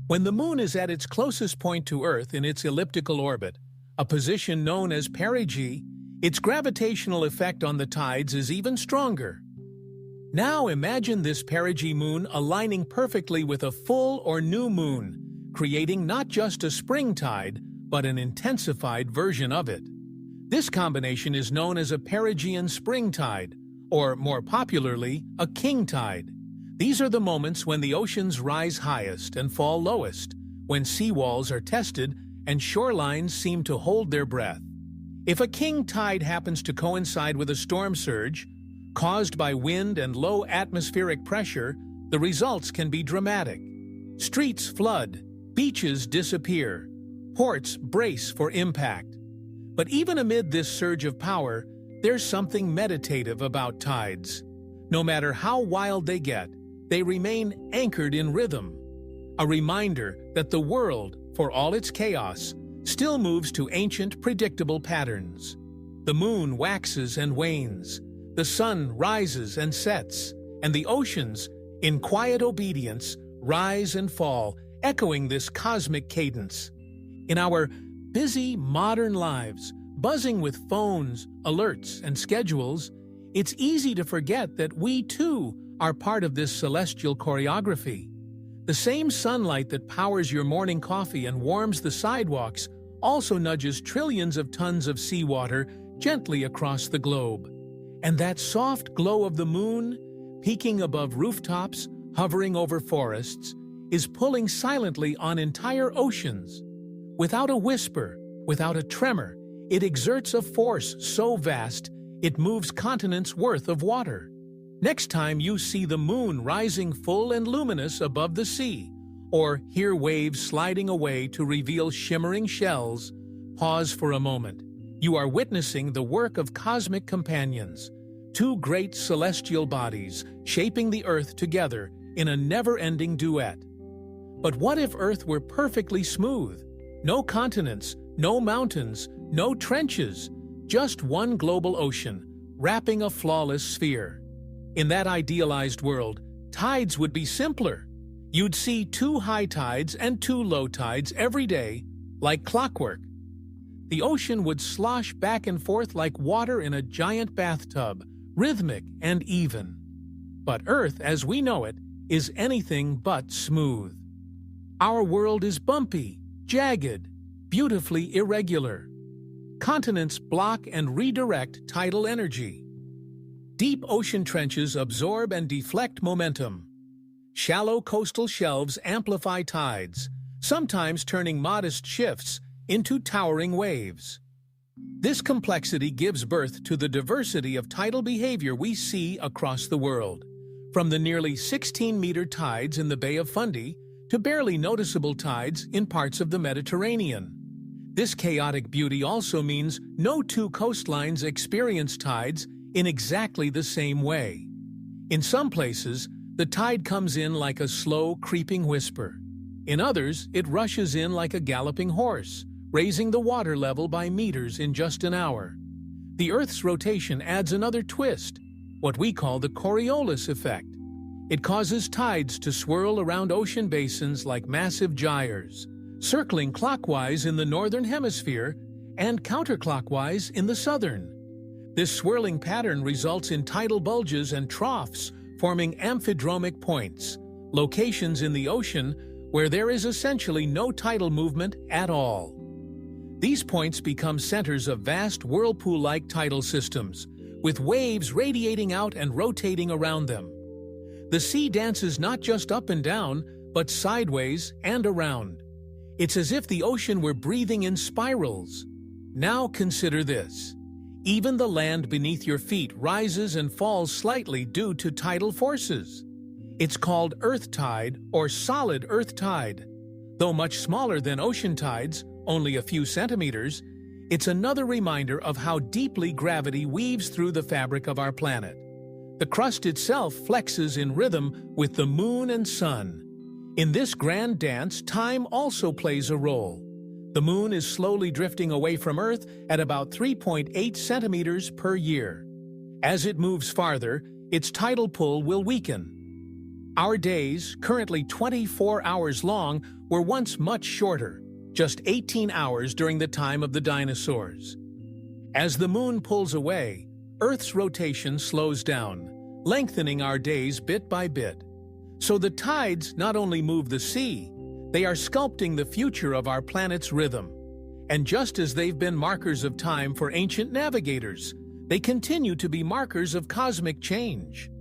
When the Moon is at its closest point to Earth in its elliptical orbit, a position known as perigee, its gravitational effect on the tides is even stronger. Now imagine this perigee moon aligning perfectly with a full or new moon, creating not just a spring tide, but an intensified version of it. This combination is known as a perigean spring tide, or more popularly, a king tide. These are the moments when the oceans rise highest and fall lowest, when seawalls are tested and shorelines seem to hold their breath. If a king tide happens to coincide with a storm surge, caused by wind and low atmospheric pressure, the results can be dramatic. Streets flood, beaches disappear, ports brace for impact. But even amid this surge of power, there's something meditative about tides. No matter how wild they get, they remain anchored in rhythm. A reminder that the world, for all its chaos, still moves to ancient, predictable patterns. The moon waxes and wanes, the sun rises and sets, and the oceans, in quiet obedience, rise and fall, echoing this cosmic cadence. In our busy, modern lives, buzzing with phones, alerts, and schedules, it's easy to forget that we, too, are part of this celestial choreography. The same sunlight that powers your morning coffee and warms the sidewalks also nudges trillions of tons of seawater gently across the globe. And that soft glow of the moon, peeking above rooftops, hovering over forests, is pulling silently on entire oceans. Without a whisper, without a tremor, it exerts a force so vast it moves continents' worth of water. Next time you see the moon rising full and luminous above the sea, or hear waves sliding away to reveal shimmering shells, pause for a moment. You are witnessing the work of cosmic companions, two great celestial bodies shaping the Earth together in a never-ending duet. But what if Earth were perfectly smooth? No continents, no mountains, no trenches, just one global ocean, wrapping a flawless sphere. In that idealized world, tides would be simpler. You'd see 2 high tides and 2 low tides every day, like clockwork. The ocean would slosh back and forth like water in a giant bathtub, rhythmic and even. But Earth, as we know it, is anything but smooth. Our world is bumpy, jagged, beautifully irregular. Continents block and redirect tidal energy. Deep ocean trenches absorb and deflect momentum. Shallow coastal shelves amplify tides, sometimes turning modest shifts into towering waves. This complexity gives birth to the diversity of tidal behavior we see across the world, from the nearly 16-meter tides in the Bay of Fundy to barely noticeable tides in parts of the Mediterranean. This chaotic beauty also means no 2 coastlines experience tides in exactly the same way. In some places, the tide comes in like a slow, creeping whisper. In others, it rushes in like a galloping horse, raising the water level by meters in just an hour. The Earth's rotation adds another twist, what we call the Coriolis effect. It causes tides to swirl around ocean basins like massive gyres, circling clockwise in the northern hemisphere and counterclockwise in the southern. This swirling pattern results in tidal bulges and troughs, forming amphidromic points, locations in the ocean where there is essentially no tidal movement at all. These points become centers of vast whirlpool-like tidal systems, with waves radiating out and rotating around them. The sea dances not just up and down, but sideways and around. It's as if the ocean were breathing in spirals. Now consider this. Even the land beneath your feet rises and falls slightly due to tidal forces. It's called earth tide or solid earth tide. Though much smaller than ocean tides, only a few centimeters, it's another reminder of how deeply gravity weaves through the fabric of our planet. The crust itself flexes in rhythm with the moon and sun. In this grand dance, time also plays a role. The moon is slowly drifting away from Earth at about 3.8 centimeters per year. As it moves farther, its tidal pull will weaken. Our days, currently 24 hours long, were once much shorter, just 18 hours during the time of the dinosaurs. As the moon pulls away, Earth's rotation slows down, lengthening our days bit by bit. So the tides not only move the sea, they are sculpting the future of our planet's rhythm. And just as they've been markers of time for ancient navigators, they continue to be markers of cosmic change.